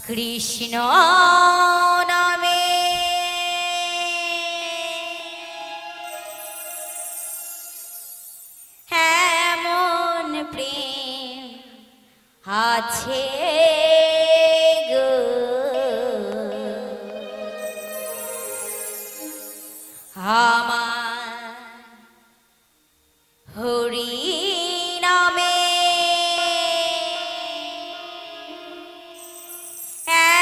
কৃষ্ণ নামে এমন প্রেম আছে গো, আমার হরি নামে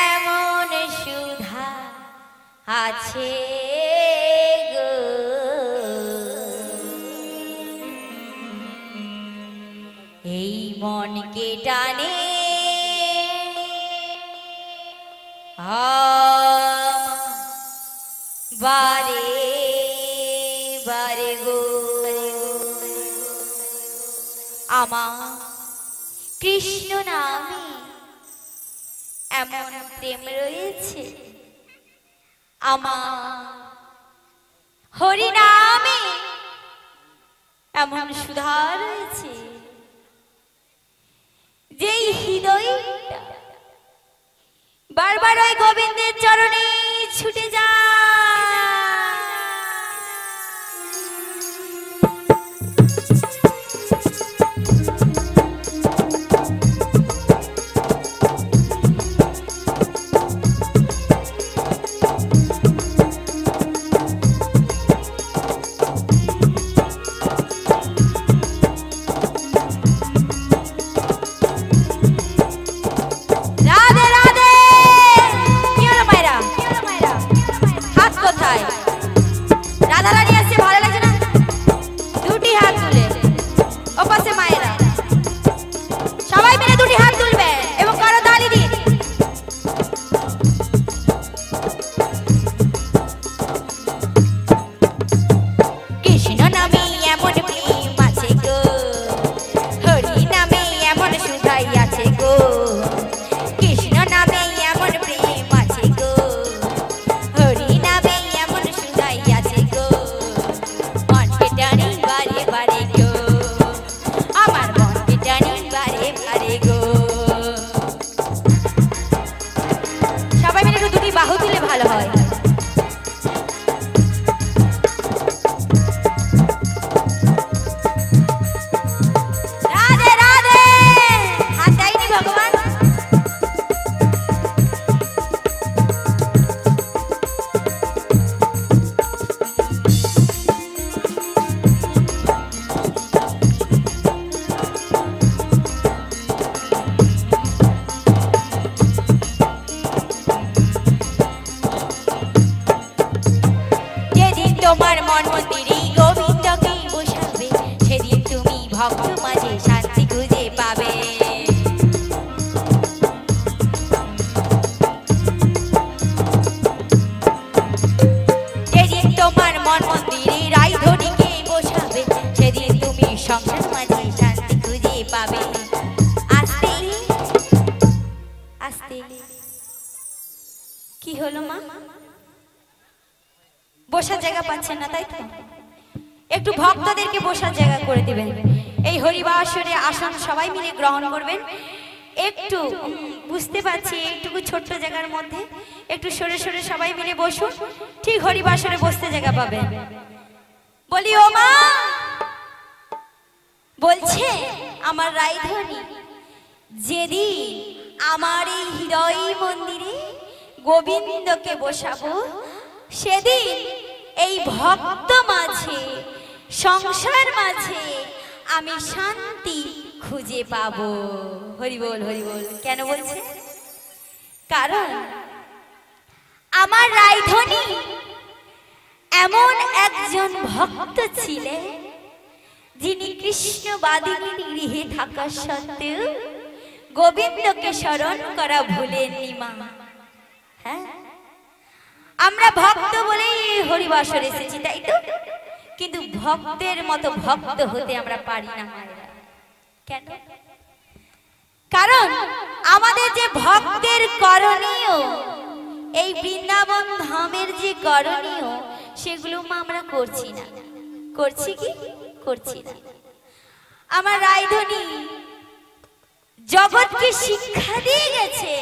এমন সুধা আছে গো, এই মনকে টানে বারে বারে গো। আমার কৃষ্ণ নামে এমন প্রেম রয়েছে, আমার হরি নামে এমন সুধা রয়েছে, যেই হৃদয়টা বারবার ওই গোবিন্দের চরণে ছুটে যায়। তোমার মন মন্দিরে গোবিন্দকে বসাবে, সেদিন তুমি ভক্ত মাঝে শান্তি খুঁজে পাবে। যেদিন তোমার মন মন্দিরে রাইধনিকে বসাবে, সেদিন তুমি সংসার মাঝে শান্তি খুঁজে পাবে। আস্তে আস্তে কি হলো মা? বসার জায়গা পাচ্ছেন না তাই তো? একটু ভক্তদেরকে বসার জায়গা করে দিবেন। এই হরিবাসরে আসন সবাই মিলে গ্রহণ করবেন। একটু বুঝতে পারছি একটু ছোট্ট জায়গার মধ্যে একটু সরে সরে সবাই মিলে বসুন, ঠিক হরিবাসরে বসতে জায়গা পাবেন। বলি ও মা, বলছে আমার রাইধনি, যেদিন আমার এই হৃদয় মন্দিরে গোবিন্দকে বসাবো, সেদিন এই ভক্ত মাঝে সংসার মাঝে আমি শান্তি খুঁজে পাবো। হরি বল হরি বল। কেন বলছে? কারণ আমার রাইধনি এমন একজন ভক্ত ছিলেন, যিনি কৃষ্ণ বাদিনীর গৃহে থাকা সত্ত্বেও গোবিন্দকে স্মরণ করা ভুলেননি মা। হ্যাঁ, আমরা ভক্ত বলেই হরিবাসর এসেছি তাই তো, কিন্তু ভক্তের মতো ভক্ত হতে আমরা পারি না মায়েরা। কেন? কারণ আমাদের যে ভক্তের করণীয়, এই বৃন্দাবন ধামের যে করণীয়, সেগুলো মা আমরা করছি না। করছি কি? করছি না। আমার রাইধনি জগৎকে শিক্ষা দিয়ে গেছে,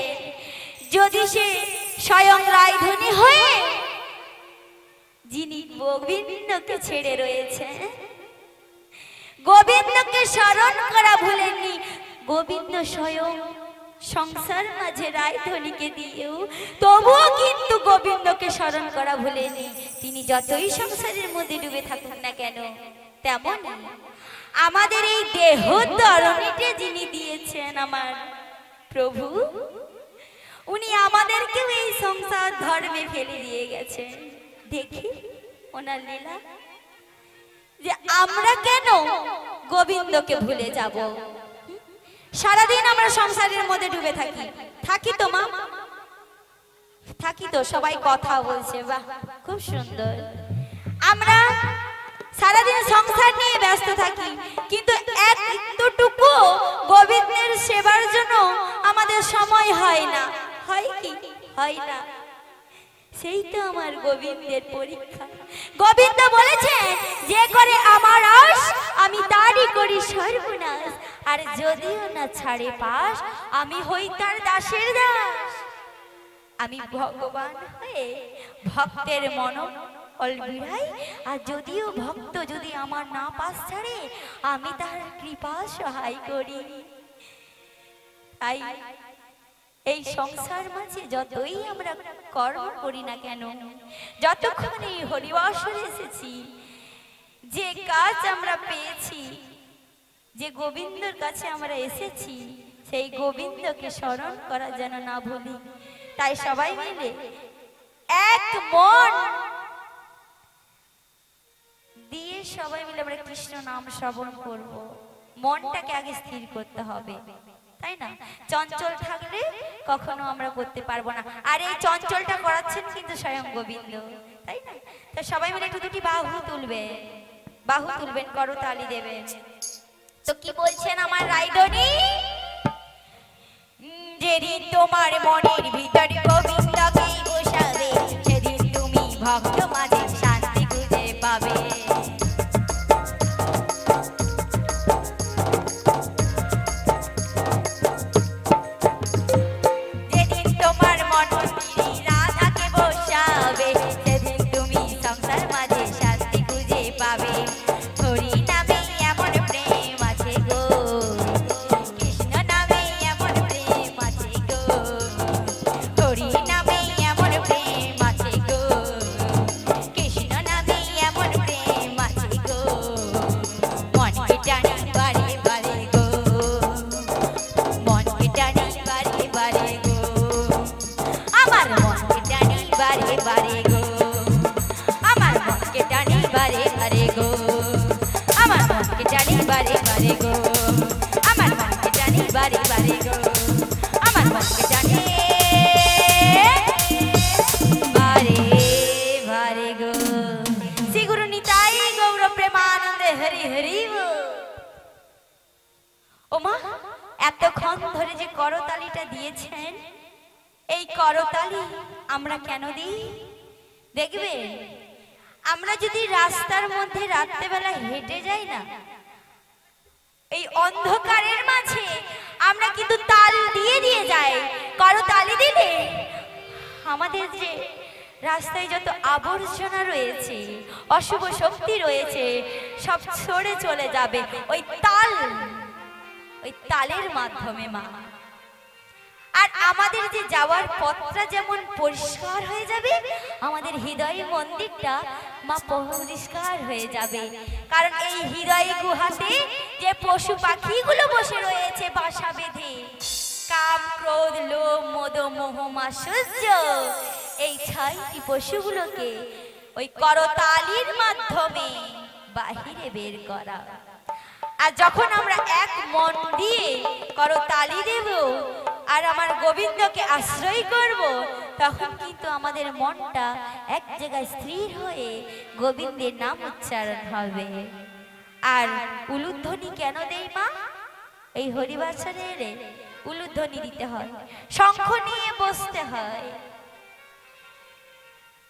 যদি সে স্বয়ং রায়ধনী হয়ে যিনি গোবিন্দকে ছেড়ে রয়েছে, গোবিন্দকে স্মরণ করা ভুলেননি, গোবিন্দ স্বয়ং সংসার মাঝে রায়ধনীকে দিয়েও তবুও কিন্তু গোবিন্দকে স্মরণ করা ভুলেনি। তিনি যতই সংসারের মধ্যে ডুবে থাকুন না কেন, তেমন আমাদের এই দেহ ধরণীতে যিনি দিয়েছেন আমার প্রভু, উনি আমাদেরকেও এই সংসার ধর্মে ফেলে দিয়ে গেছেন। দেখি ওনার লীলা, যে আমরা কেন গোবিন্দকে ভুলে যাব? সারাদিন আমরা সংসারের মধ্যে ডুবে থাকি তো মা, থাকি তো, সবাই কথা বলছে, বাহ খুব সুন্দর। আমরা সারাদিন সংসার নিয়ে ব্যস্ত থাকি, কিন্তু একটুকু গোবিন্দের সেবার জন্য আমাদের সময় হয় না। হয় কি? হয় না। সেই তো আমার গোবিন্দের পরীক্ষা। গোবিন্দ বলেছেন, যে করে আমার আশ আমি তারই করি সর্বনাশ, আর যদিও না ছাড়ে পাশ আমি হই তার দাসের দাস। আমি ভগবান হয়ে ভক্তের মন অলবিড়াই, আর যদিও ভক্ত যদি আমার না পাশ ছাড়ে আমি তার কৃপা সহায় করি। তাই এই সংসার মাঝে যতই আমরা কর্ম করি না কেন, যতক্ষণ এই হরিবাসরে এসেছি, যে কাজ আমরা পেয়েছি, যে গোবিন্দর কাছে আমরা এসেছি, সেই গোবিন্দকে স্মরণ করা যেন না ভুলি। তাই সবাই মিলে এক মন দিয়ে সবাই মিলে আমরা কৃষ্ণ নাম শ্রবণ করব। মনটাকে আগে স্থির করতে হবে, তাই না? চঞ্চল থাকলে কখনো আমরা করতে পারবো না। আর এই চঞ্চলটা করাচ্ছেন কিন্তু স্বয়ং গোবিন্দ, তাই না? তো সবাই মিলে একটু দুটি বাহু তুলবেন, করতালি দেবেন। তো কি বলছেন আমার রায়ধনী? যেদিন তোমার মনের ভিতর গোবিন্দকে বসাবে, সেদিন তুমি ভক্ত মাঝে শান্তি খুঁজে পাবে। এতক্ষণ ধরে যে করতালিটা দিয়েছেন, এই করতালি আমরা কেন দিই দেখবে? আমরা যদি রাস্তার মধ্যে রাত্রেবেলা হেঁটে যাই না, এই অন্ধকারের মাঝে আমরা কিন্তু তাল দিয়ে দিয়ে যাই। করতালি দিলে আমাদের যে রাস্তায় যত আবর্জনা রয়েছে, অশুভ শক্তি রয়েছে, সব সরে চলে যাবে ওই তালের মাধ্যমে মা। আর আমাদের যে যাওয়ার পথটা যেমন পরিষ্কার হয়ে যাবে, আমাদের হৃদয় মন্দিরটা মা পরিষ্কার হয়ে যাবে। কারণ এই হৃদয় গুহাতে যে পশু পাখিগুলো বসে রয়েছে বাসা বেঁধে, কাম ক্রোধ লোভ মদ মোহ মাৎসর্য, এই 6টি পশুগুলোকে ওই করতালির মাধ্যমে বাহিরে বের করা। আর যখন আমরা এক মন দিয়ে করতালি দেব আর আমার গোবিন্দকে আশ্রয় করব, তখন কিন্তু আমাদের মনটা এক জায়গায় স্থির হয়ে গোবিন্দের নাম উচ্চারণ হবে। আর উলুধ্বনি কেন দেই মা? এই হরিবাসরে এলে উলুধ্বনি দিতে হয়, শঙ্খ নিয়ে বসতে হয়।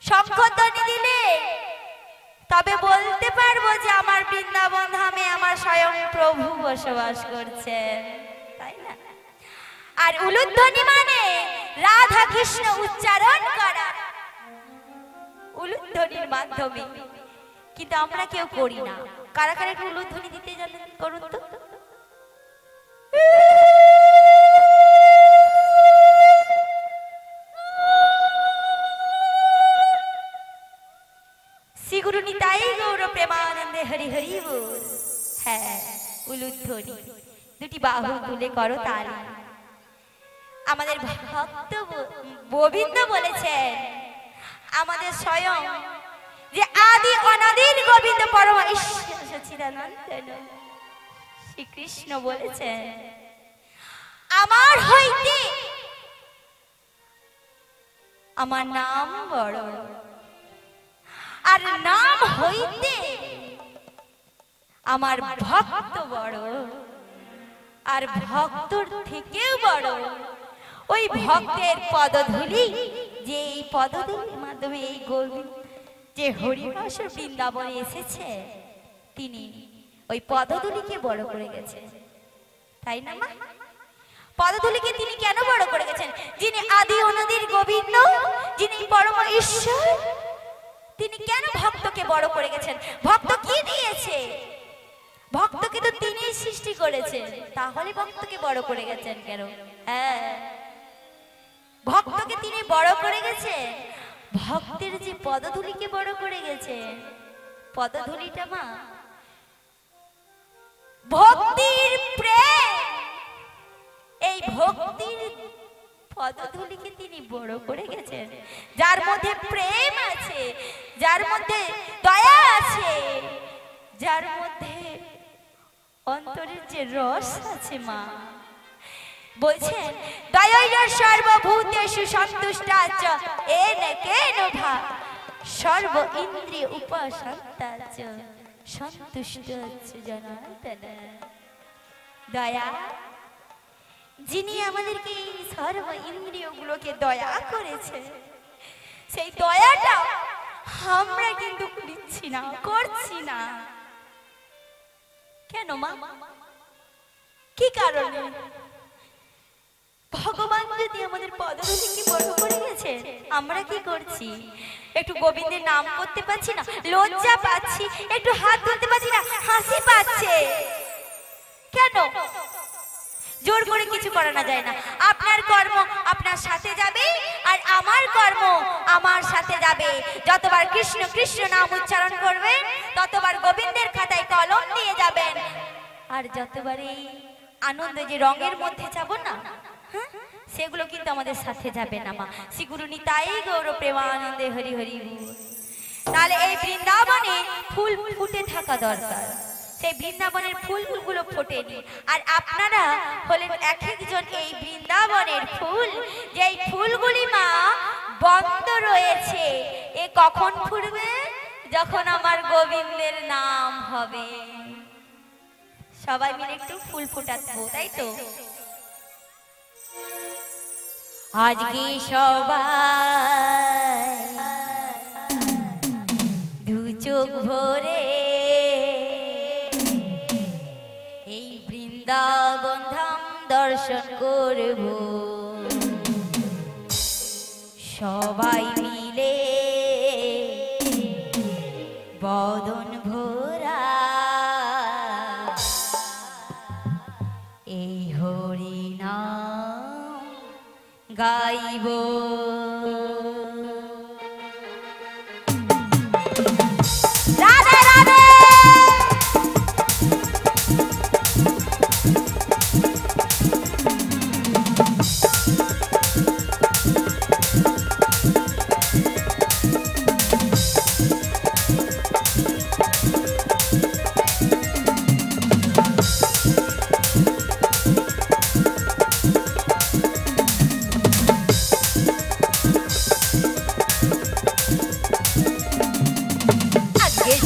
শঙ্খধ্বনি দিলে তবে বলতে পারবো যে আমার বৃন্দাবন ধামে আমার স্বয়ং প্রভু বসবাস করছেন, তাই না? আর উলুধ্বনি মানে রাধা কৃষ্ণ উচ্চারণ করা উলুধ্বনির মাধ্যমে, কিন্তু আমরা কেউ করি না। কারা কারা একটু উলুধ্বনি দিতে জানেন করুন তো। শ্রী গুরু নিতাই গৌর প্রেমানন্দে হরি হরি বল। হ্যাঁ, উলুধ্বনি দুটি বাহু তুলে করো তালি। আমাদের ভক্ত গোবিন্দ বলেছেন, আমাদের স্বয়ং যে আদি অনাদির গোবিন্দ পরম ঈশ্বর সচ্চিদানন্দ শ্রীকৃষ্ণ বলেছেন, আমার হইতে আমার নাম বড়, আর নাম হইতে আমার ভক্ত বড়, আর ভক্তর থেকেও বড় ওই ভক্তের পদধূলি, যে এই পদধূলির মাধ্যমে এই গোবিন্দ যে হরিবাসর বৃন্দাবনে এসেছে, তিনি ওই পদধূলিকে বড় করে গেছেন, তাই না মা? পদধূলিকে তিনি কেন বড় করে গেছেন? যিনি আদি অনাদির গোবিন্দ, যিনি পরম ঈশ্বর, তিনি কেন ভক্তকে বড় করে গেছেন? ভক্ত কি দিয়েছে? ভক্তকে তো তিনি সৃষ্টি করেছেন, তাহলে ভক্তকে বড় করে গেছেন কেন? হ্যাঁ, ভক্তকে তিনি বড় করে গেছেন ভক্তের যে পদধূলিকে বড় করে গেছেন। পদধূলিটা মা ভক্তির প্রেম, এই ভক্তির পদধূলিকে তিনি বড় করে গেছেন। যার মধ্যে প্রেম আছে, যার মধ্যে দয়া আছে, যার মধ্যে অন্তরের যে রস আছে মা, বলছেন দয়া সর্বভূতেষু সন্তুষ্টাচ এন কেন ভা সর্ব ইন্দ্রিয় উপশান্তাচ সন্তুষ্টাচ জনার্দন। দয়া, যিনি আমাদেরকে এই সর্ব ইন্দ্রিয়গুলোকে দয়া করেছে, সেই দয়াটা আমরা কিন্তু করছি না, করছি না। কেন মা? কি কারণে? ভগবান যদি আমাদের পদধূলিকে বড় করে গেছে, আমরা কি করছি? একটু গোবিন্দের নাম করতে পারছি না, লজ্জা পাচ্ছি। একটু হাত তুলতে পারছি না, হাসি পাচ্ছে। কেন? জোর করে কিছু করানো যায় না। আপনার কর্ম আপনার সাথে যাবে, আর আমার কর্ম আমার সাথে যাবে। যতবার কৃষ্ণ কৃষ্ণ নাম উচ্চারণ করবেন, ততবার গোবিন্দের খাতায় কলম দিয়ে যাবেন। আর যতবার এই আনন্দ যে রঙের মধ্যে যাব না, সেগুলো কিন্তু আমাদের সাথে যাবে না মা। শ্রী গুরু নিতাই গৌর প্রেমানন্দে হরি হরি। তাহলে এই বৃন্দাবনে ফুল ফুটে থাকা দরকার। সেই বৃন্দাবনের ফুলগুলো ফোটেনি, আর আপনারা হলেন এক একজন এই বৃন্দাবনের ফুল। যে এই ফুলগুলি মা বন্ধ রয়েছে, এ কখন ফুটবে? যখন আমার গোবিন্দের নাম হবে। সবাই মিলে একটু ফুল ফোটাবো, তাই তো? আজকে সবাই দু চোখ ভরে এই বৃন্দাবন ধাম দর্শন করব, সবাই মিলে বদন ভরা এই হরি নাম গাইব। রাধে রাধে।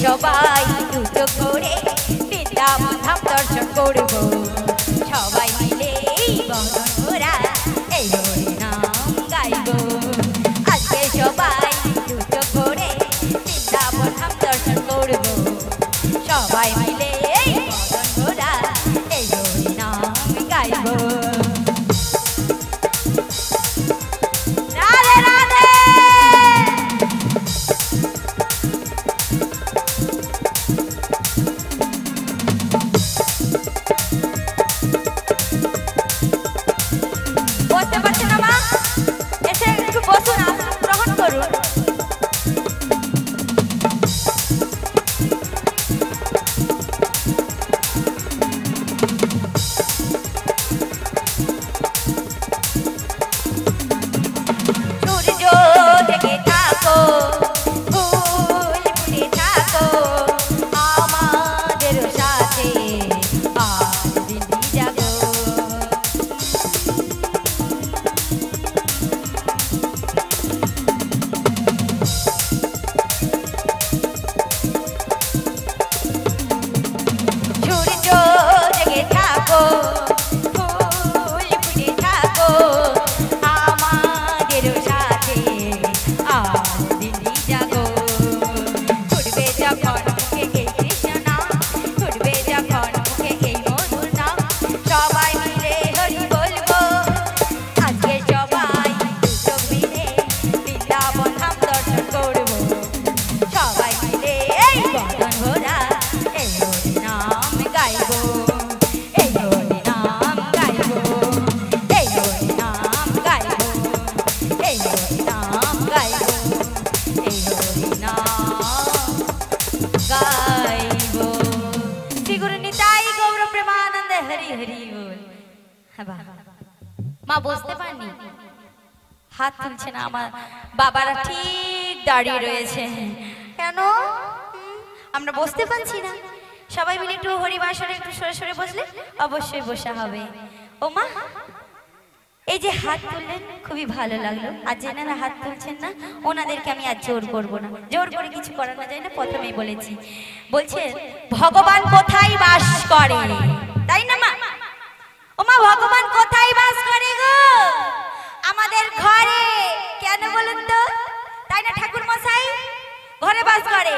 সবাই দুটো করে বৃন্দাবন ধাম দর্শন করব, সবাই মিলে বদন ভরা এই হরি নাম গাইব। আজকে সবাই দুটো করে বৃন্দাবন ধাম দর্শন করব, সবাই মিলে বদন ভরা এই হরি নাম গাইব। হ্যাঁ বাহ, মা বুঝতে পারেনি, হাত তুলছে না। আমার বাবারা ঠিক দাঁড়িয়ে রয়েছে, কেন আমরা বসতে পারছি না? সবাই মিলে একটু হরিবাসরে একটু সরে সরে বসলে অবশ্যই বসা হবে। ও মা, এই যে হাত তুললেন খুবই ভালো লাগলো। আর যেনারা হাত তুলছেন না ওনাদেরকে আমি আর জোর করবো না, জোর করে কিছু করানো যায় না, প্রথমেই বলেছি। বলছেন ভগবান কোথায় বাস করে, তাই না মা? ও মা, ভগবান কোথায় বাস করে গো? আমাদের ঘরে। কেন বলুন তো, তাই না ঠাকুর মশাই? ঘরে বাস করে,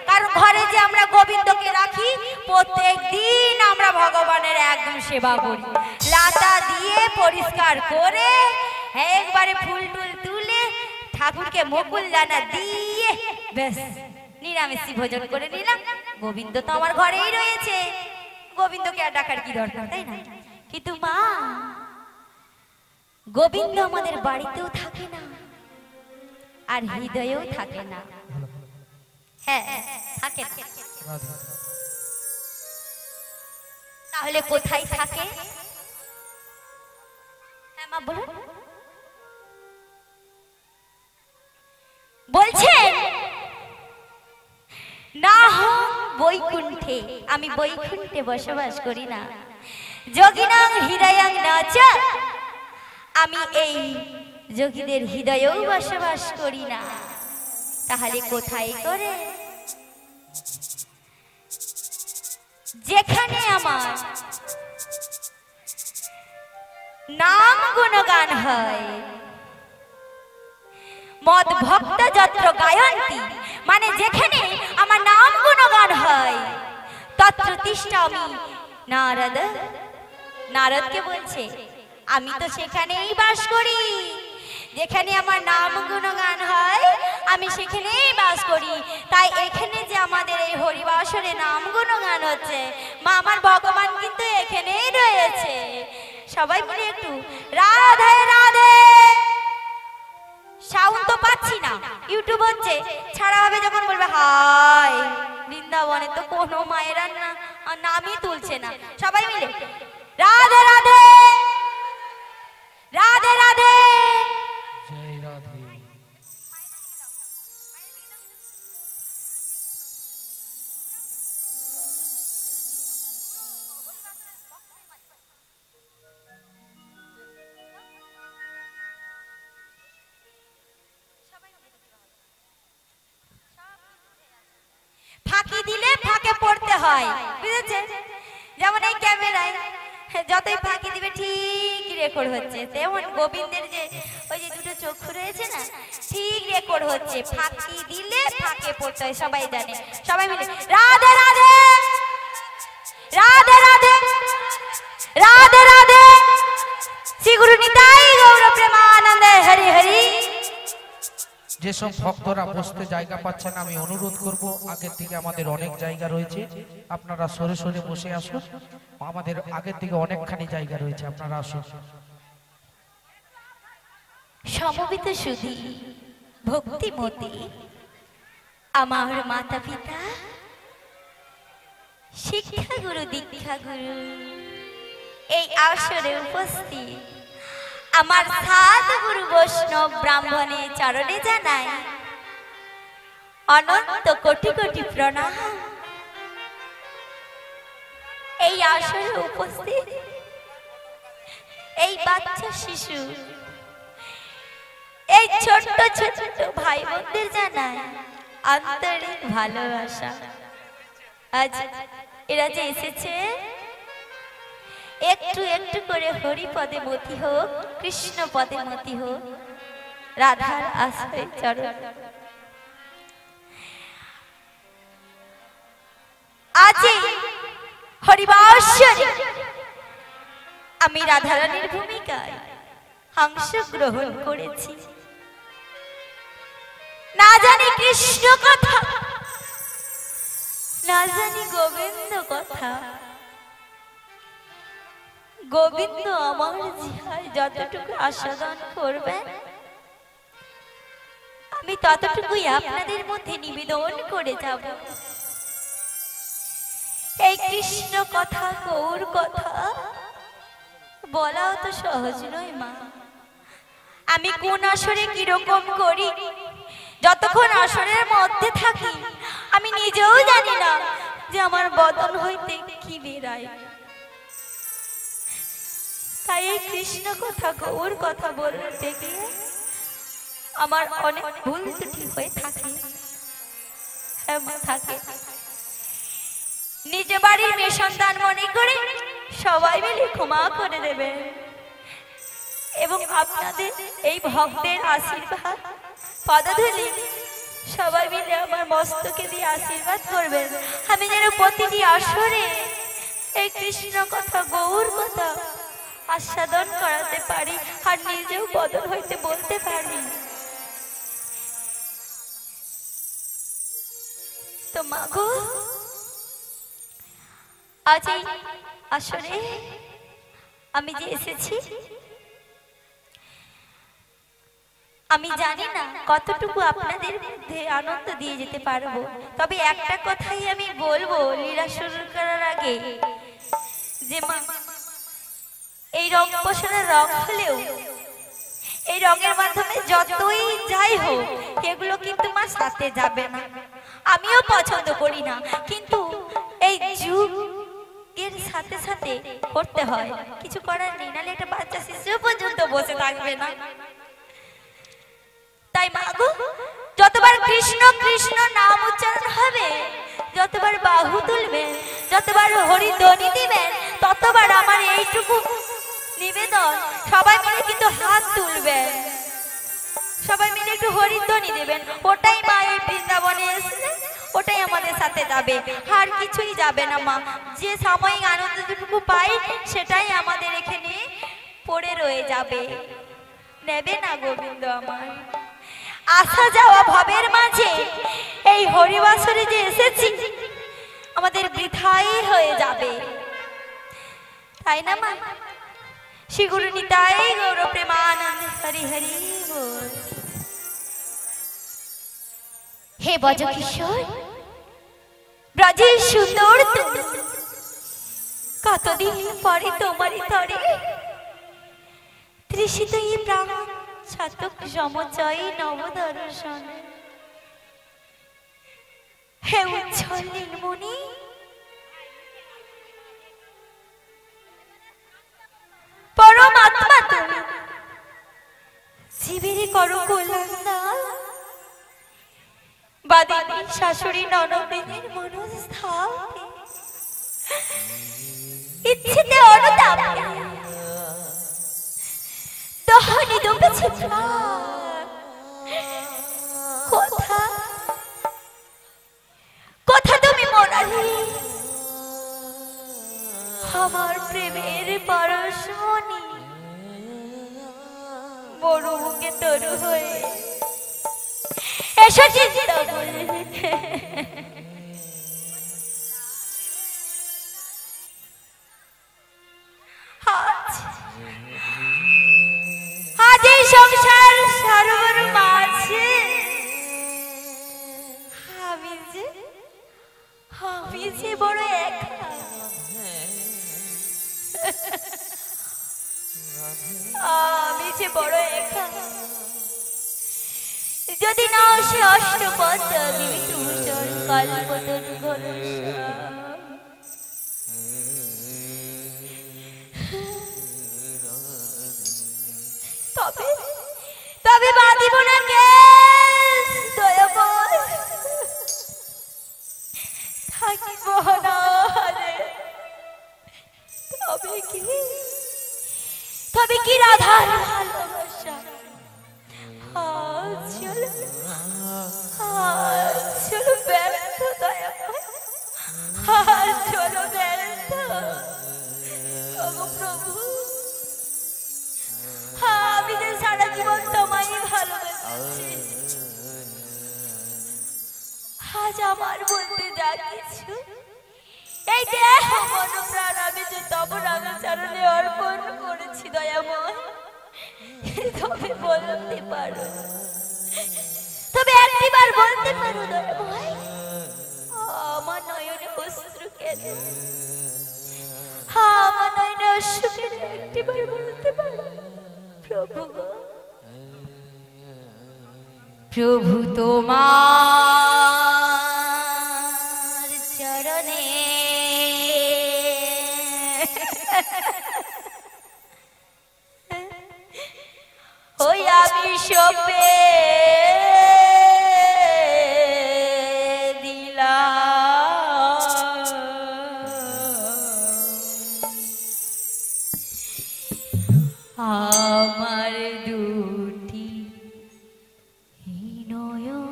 কারণ ঘরে যে আমরা গোবিন্দকে রাখি, প্রত্যেক দিন আমরা ভগবানের একদম সেবা করি, লাতা দিয়ে পরিষ্কার করে একবারে ফুল টুল তুলে ঠাকুরকে মুকুল দানা দিয়ে বেশ নিরামিষি ভোজন করে নিলাম। গোবিন্দ তো আমার ঘরেই রয়েছে, গোবিন্দকে আর ডাকার কি দরকার, তাই না? কিন্তু মা, গোবিন্দ আমাদের বাড়িতেও থাকে না আর হৃদয়েও থাকে না। হ্যাঁ থাকে। তাহলে কোথায় থাকে? হ্যাঁ মা বলুন। বলছেন না বৈকুণ্ঠে, আমি বৈকুণ্ঠে বসবাস করি না। যোগিনাং হৃদয়াং নাচ, আমি এই যোগীদের হৃদয়েও বসবাস করি না। তাহলে কোথায় করে? যেখানে আমার নাম গুণগান হয়, মদ ভক্ত যত্র গায়ন্তি, মানে যেখানে আমার নাম গুণগান হয়, তত্র তিষ্ঠামি নারদ। নারদকে বলছে আমি তো সেখানেই বাস করি, যেখানে আমার নাম গুণগান হয় আমি সেখানেই বাস করি। তাই এখানে যে আমাদের এই হরিবাসরে নাম গুণগান হচ্ছে, মা আমার ভগবান কিন্তু এখানেই রয়েছে। সবাই মিলে একটু রাধে রাধে। সাউন্ড তো পাচ্ছি না, ইউটিউব হচ্ছে, ছাড়া হবে যখন বলবে হাই। বৃন্দাবনে তো কোনো মায়েরা না নামই তুলছে না। সবাই মিলে রাধে রাধে রাধে রাধে। ফাঁকি দিলে ফাঁকে পড়তে হয়, বুঝেছেন? যেমন এই ক্যামেরায় যতই ফাঁকি দিবে ঠিক রেকর্ড হচ্ছে, তেমন গোবিন্দের যে ওই যে দুটো চক্ষু রয়েছে না, ঠিক রেকর্ড হচ্ছে। ফাঁকি দিলে ফাঁকে পড়তে হয়, সবাই জানে। সবাই মিলে রাধে রাধে রাধে রাধে রাধে রাধে। শ্রী গুরু নিতাই গৌর প্রেমানন্দে হরি হরি। যেসব ভক্তরা বসতে জায়গা পাচ্ছেন আমি অনুরোধ করব, আগের থেকে আমাদের অনেক জায়গা রয়েছে, আপনারা সরে সরে বসে আসুন। আমাদের আগের থেকে অনেকখানি জায়গা রয়েছে, আপনারা আসুন। সমবেত সুধী ভক্তিমতী আমার মাতা পিতা, শিক্ষা গুরু দীক্ষা গুরু, এই আসরে উপস্থিত আমার সাধু গুরু বৈষ্ণব ব্রাহ্মণে চরণে জানাই অনন্ত কোটি কোটি প্রণাম। এই আসরে উপস্থিত এই বাচ্চা শিশু, এই ছোট্ট ছোট্ট ভাই বোনদের জানাই আন্তরিক ভালোবাসা। আজ এরা যে এসেছে, একটু একটু করে হরি পদে মতি হোক, কৃষ্ণ পদে মতি হোক, রাধার আশ্রয় চরণ। আজ হরিবাসরে আমি রাধারানীর ভূমিকায় অংশ গ্রহণ করেছি। না জানি কৃষ্ণ কথা, না জানি গোবিন্দ কথা। গোবিন্দ আমার জিহায় যতটুকু আস্বাদন করবেন, আমি ততটুকুই আপনাদের মধ্যে নিবেদন করে যাব। এই কৃষ্ণ কথা, গৌর কথা বলাও তো সহজ নয় মা। আমি কোন আসরে কিরকম করি, যতক্ষণ আসরের মধ্যে থাকি আমি নিজেও জানি না যে আমার বদন হইতে কি বেরায়। তাই এই কৃষ্ণ কথা গৌর কথা বলতে গিয়ে আমার অনেক ভুল ত্রুটি হয়ে থাকে। হ্যাঁ মা, থাকে। নিজ বাড়ির মেয়ে সন্তান মনে করে সবাই মিলে ক্ষমা করে দেবে এবং আপনাদের এই ভক্তের আশীর্বাদ পদধূলি সবাই মিলে আমার মস্তকে দিয়ে আশীর্বাদ করবেন। আমি যেন প্রতিটি আসরে এই কৃষ্ণ কথা গৌর কথা আস্বাদন করাতে পারি আর নিজেও বদল হইতে বলতে পারি। তো মাগো, আজ এই আসরে আমি যে এসেছি, আমি জানি না কতটুকু আপনাদের মধ্যে আনন্দ দিয়ে যেতে পারবো, তবে একটা কথাই আমি বলবো লীলা শুরু করার আগে, যে মা এই রং পোষণের রং হলেও এই রঙের মাধ্যমে যতই যাই হোক এগুলো কিন্তু মা সাথে যাবে না। আমিও পছন্দ করি না, কিন্তু এই যুগের সাথে সাথে করতে হয়, কিছু করার নেই, নাহলে একটা বাচ্চা শিশু পর্যন্ত বসে থাকবে না। তাই মাগো, যতবার কৃষ্ণ কৃষ্ণ নাম উচ্চারণ হবে, যতবার বাহু তুলবেন, যতবার হরি ধ্বনি দিবেন, ততবার আমার এইটুকু নিবেদন, সবাই মিলে কিন্তু হাত তুলবেন, সবাই মিলে একটু হরি ধ্বনি দেবেন। ওটাই মা এই বৃন্দাবনে এসে ওটাই আমাদের সাথে যাবে, আর কিছুই যাবে না মা। যে সাময়িক আনন্দ যেটুকু পাই সেটাই আমাদের এখানে পড়ে রয়ে যাবে। নেবে না গোবিন্দ আমার। আসা যাওয়া ভবের মাঝে এই হরিবাসরে যে এসেছি আমাদের বৃথাই হয়ে যাবে, তাই না মা? শ্রী গুরু নিতাই গৌর প্রেমানন্দ হরি হরি বল। হে ব্রজকিশোর, ব্রজের সুন্দর তুমি, কতদিন পরে তোমারই তরে তৃষিত এই প্রাণ ছাতক সমচয় নবদর্শন। হে উজ্জ্বল নীলমণি, পরমাত্মা তুমি, জীবের করো কল্যাণ দান, বাদিনী শাশুড়ি ননদিনীর মনস্থাপে, ইচ্ছেতে অনুতাপে দহনি ডুবেছে প্রাণ। কোথা কোথা তুমি মোনালি, আমার প্রেমের পরশমণি, বড় বুকে তরু হয়ে এসো চিন্তা বলে। আজ এই সংসার সারোর মাঝে আমি যে বড় একা, আমি যে বড় একা। যদি না সে অষ্টপদ বিভূষণ কল্পতরু ঘনশ্যাম, তবে তবে বাঁধিব না কেশ দয়াময়, থাকিব না রে। তবে কি রাধার ভালোবাসা চলো ব্যর্থ দয়াময়, চলো ব্যর্থ। প্রভু, আমি যে সারা জীবন তোমায় ভালোবাসি, আজ আমার বলতে যা কিছু, এই দেহ মন প্রাণ আমি যে তব রাধাচরণে অর্পণ করেছি দয়াময়, তবে বলতে পারো, তবে একটিবার বলতে পারো দয়াময়, আমার নয়নে অশ্রু কেন, আমার নয়না সুখের একটিবার বলতে পারো প্রভু গো, প্রভু তোমার চরণে ওই আমি সপে দিলাম আমার দুটি নয়ন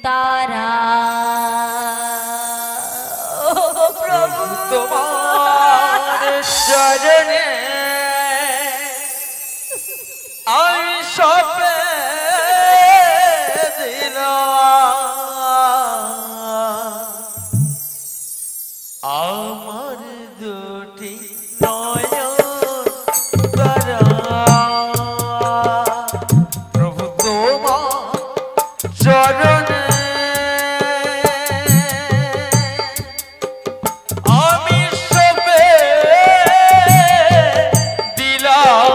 তারা। ও প্রভু তোমার চরণে আমি সপে দিলাম আমার দুটি নয়ন তারা। প্রভু তোমার চরণে আমি সবে দিলাম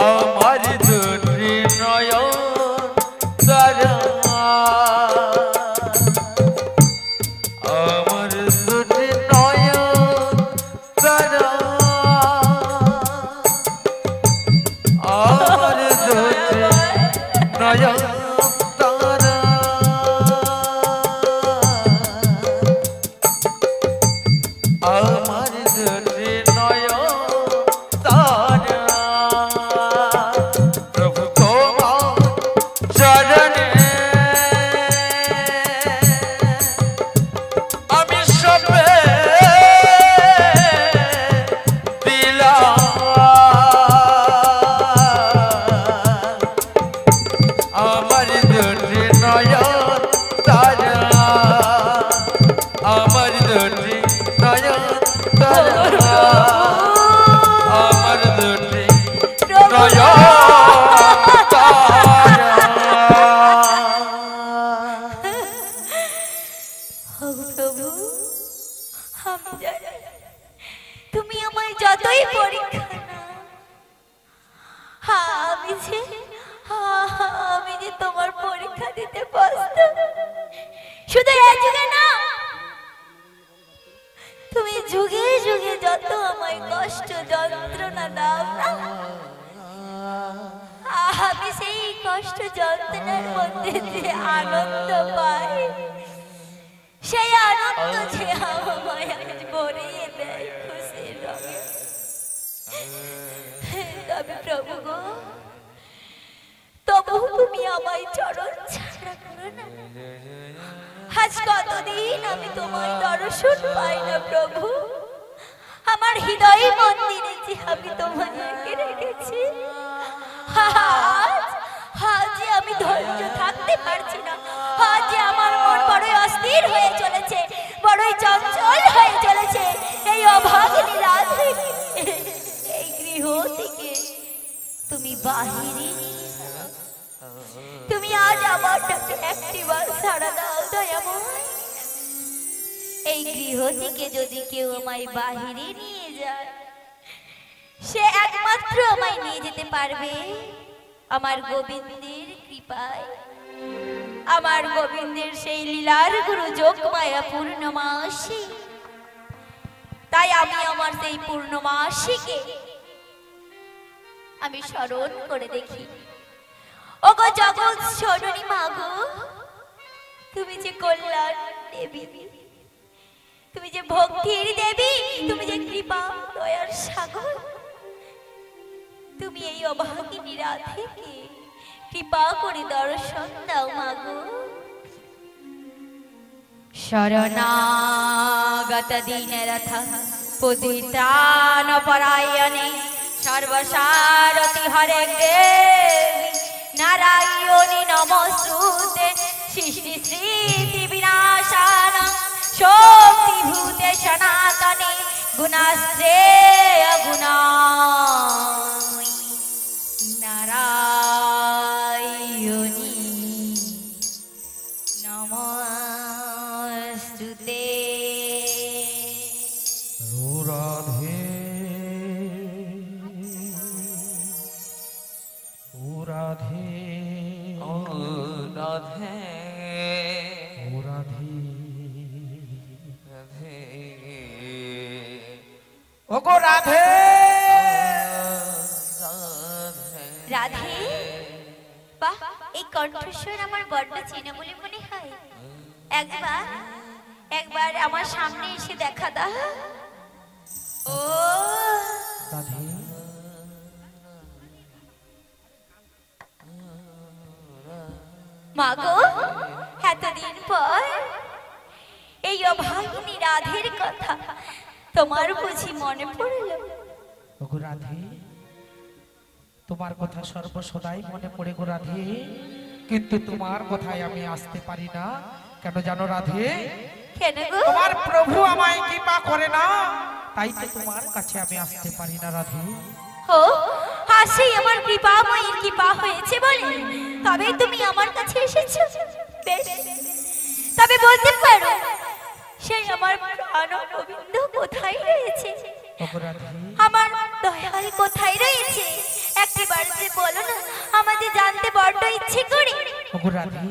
আমার দুটি নয়ন তারা। আমার দুটি নয়ন তারা। আমার দুটি নয়ন তারা। আমার দুটি নয়ন তারা। প্রভু তোমার চরণে আমি সবে দিলাম আমার দুটি নয়ন তারা। আমার দুটি নয়ন তারা। আমার দুটি নয়ন তারা। ও প্রভু, আমি জানি তুমি আমায় যতই পরীক্ষা নাও, আমি যে তোমার পরীক্ষা দিতে প্রস্তুত। শুধু এই যুগে না, তুমি যুগে যুগে যত আমায় কষ্ট যন্ত্রণা দাও না, আমি সেই কষ্ট যন্ত্রণার মধ্যে যে আনন্দ পাই, সেই আনন্দ যে আমায় আজ ভরিয়ে দেয় খুশির রঙে। তবে প্রভু গো, তবু তুমি আমায় চরণ ছাড়া করো না। আজ কতদিন আমি তোমায় দর্শন পাই না প্রভু। আমার হৃদয় মন্দিরে যে আমি তোমায় এঁকে রেখেছি, আজ আমি ধৈর্য থাকতে পারছি না। আজ আমার মন বড়ই অস্থির হয়ে চলেছে, বড়ই চঞ্চল হয়ে চলেছে। এই অভাগিনী রাত থেকে, এই গৃহ থেকে তুমি বাহিরে নিয়ে যাও। তুমি আজ আমার ডাকে একটিবার সাড়া দাও দয়াময়। এই গৃহ থেকে যদি কেউ আমায় বাহিরে নিয়ে যায়, সে একমাত্র আমায় নিয়ে যেতে পারবে আমার গোবিন্দের কৃপায়, আমার গোবিন্দের সেই লীলার গুরু যোগমায়া পূর্ণমাসী। তাই আমি আমার সেই পূর্ণমাসীকে আমি স্মরণ করে দেখি। ওগো জগৎ জননী মা গো, তুমি যে কল্যাণ দেবী, তুমি যে ভক্তির দেবী, তুমি যে কৃপা দয়ার সাগর, তুমি এই অভাগিনী রাধেকে কৃপা করে দর্শন দাও মা গো। শরণাগত দীনরথ পুদিত্রাণ পরায়ণে সর্বসারথি হরে দেবী নারায়ণী নমস্তুতে। সৃষ্টি স্মৃতি বিনাশান শক্তিভূতে সনাতনে গুণাশ্রেয় গুণাময়ী নারায়ণী শ্রুতে ও রাধে ও রাধে ও রাধে ও রাধে রাধে ও গো রাধে রাধে বাহ, এই কণ্ঠস্বর আমার বড্ড চেনা বলে মনে হয়। একবার একবার আমার সামনে এসে দেখা দাও। ও রাধে মাগো, এতদিন পর এই অভাগিনী রাধের কথা তোমার বুঝি মনে পড়ল? ও গো রাধে, তোমার কথা সর্বসদাই মনে পড়ে গো রাধে, কিন্তু তোমার কথায় আমি আসতে পারি না। কেন জানো রাধে? কেন গো? তোমার প্রভু আমায় কৃপা করে না, তাই তো তোমার কাছে আমি আসতে পারি না রাধে। ও হাসি আমার কৃপাময়ীর কৃপা হয়েছে বলে তবে তুমি আমার কাছে এসেছো। বেশ, তবে বলতে পারো সেই আমার প্রাণ গোবিন্দ কোথায় রয়েছে? ও গো রাধে, আমার দয়াল কোথায় রয়েছে? একবার যে বলো না, আমাদের জানতে বড্ড ইচ্ছে করে। ও গো রাধে,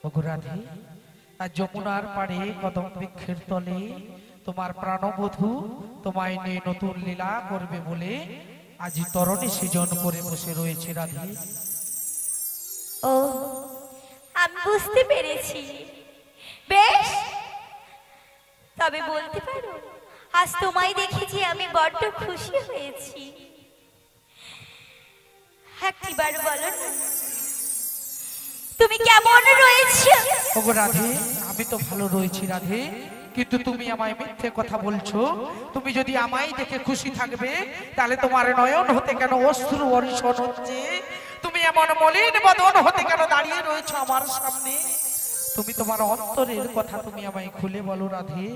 ও গো রাধে, আর যমুনার পাড়ে কদম বৃক্ষের তলে তোমার প্রাণবধূ তোমায় নিয়ে নতুন লীলা করবে বলে আজ তরণী সৃজন করে বসে রয়েছে রাধে। ও আমি বুঝতে পেরেছি। বেশ, তবে বলতে পারো আজ তোমায় দেখেছি আমি বড্ড খুশি হয়েছি। একবার বলো না তুমি কেমন রয়েছে? ও গো রাধে, আমি তো ভালো রয়েছি রাধে, কিন্তু তুমি আমায় মিথ্যে কথা বলছো। তুমি যদি আমায় দেখে খুশি থাকবে তাহলে তোমার নয়ন হতে কেন অশ্রু বর্ষণ হচ্ছে? তুমি এমন মলিন বদন হতে কেন দাঁড়িয়ে রয়েছো আমার সামনে? তুমি তোমার অন্তরের কথা তুমি আমায় খুলে বলো রাধে।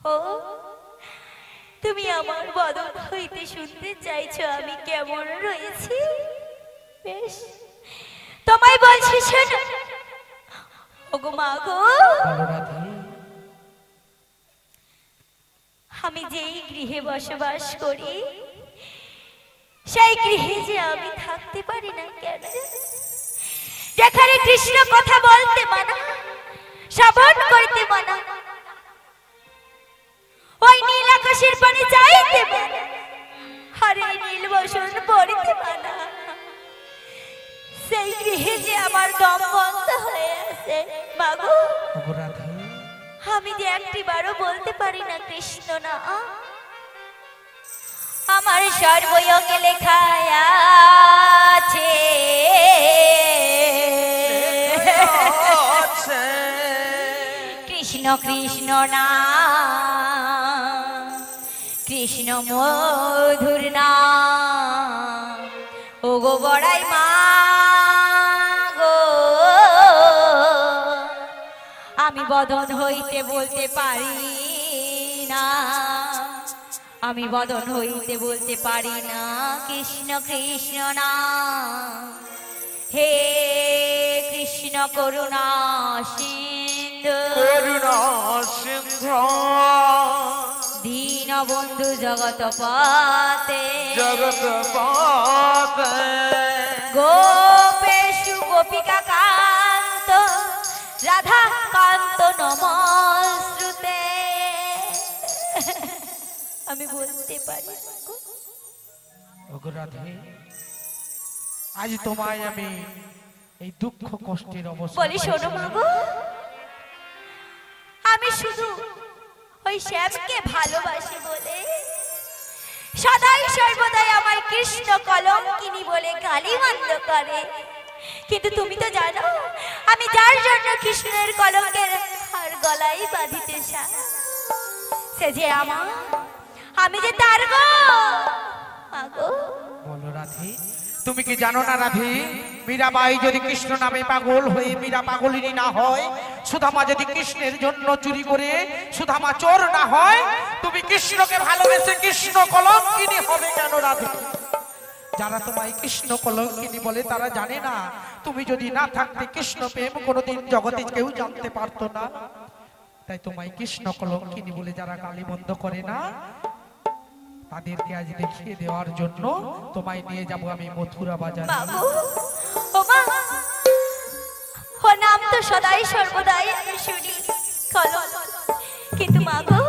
ও তুমি আমার বদন হইতে শুনতে চাইছো আমি কেমন রয়েছি? বেশ, তোমায় বলছি শোনো। ওগো মা গো, বলো রাধে। আমি যেই গৃহে বসবাস করি সেই গৃহে যে আমি থাকতে পারি না কেন? যেখানে কৃষ্ণ কথা বলতে মানা, শ্রবণ করতে মানা, ওই নীল আকাশের পানে যাইতে মানা, আরে নীল বসন পড়িতে মানা, সেই গৃহে যে আমার দম বন্ধ হয়ে আছে মাগো। ও গো রাধে, আমি যে একটিবারও বলতে পারি না কৃষ্ণ না। আমার সর্বয়োগে লেখা আছে কৃষ্ণ কৃষ্ণ না, কৃষ্ণ মধুর না। ও গো বড়াই মা গো, আমি বদন হইতে বলতে পারি না, আমি বদন হইতে বলতে পারি না কৃষ্ণ কৃষ্ণ না। হে কৃষ্ণ করুণা সিন্ধু, করুণা সিন্ধু দীন বন্ধু জগৎপতে, জগৎপতে গোপেশু গোপিকা কান্ত, রাধা কান্ত নমস্তুতে। আমি বলতে পারি না গো। ও গো রাধে, আজ তোমায় আমি এই দুঃখ কষ্টের অবস্থা বলি শোনো মা গো, আমি শুধু ওই শ্যামকে ভালোবাসি বলে সদাই সর্বদাই আমার কৃষ্ণ কলঙ্কিনী বলে গালিমন্দ করে। কিন্তু তুমি তো জানো আমি যার জন্য কৃষ্ণের কলঙ্কের হার গলায় বাঁধিতে চাই সে যে আমার, আমি যে তার গো। মা গো, বলো রাধে, তুমি কি জানো না রাধে, মীরাবাই যদি কৃষ্ণ নামে পাগল হয়ে মীরা পাগলিনী না হয়, সুদামা যদি কৃষ্ণের জন্য চুরি করে সুদামা চোর না হয়, তুমি কৃষ্ণকে ভালোবেসে কৃষ্ণ কলঙ্কিনী হবে কেন রাধে? যারা তোমায় কৃষ্ণ কলঙ্কিনী বলে তারা জানে না তুমি যদি না থাকতে কৃষ্ণ প্রেম কোনোদিন জগতে কেউ জানতে পারতো না। তাই তোমায় কৃষ্ণ কলঙ্কিনী বলে যারা গালিমন্দ করে না তাদেরকে আজ দেখিয়ে দেওয়ার জন্য তোমায় নিয়ে যাব আমি মথুরা বাজারে। বাবু ও মা, ও নাম তো সদাই সর্বদাই আমি শুনি কলঙ্ক, কিন্তু মা গো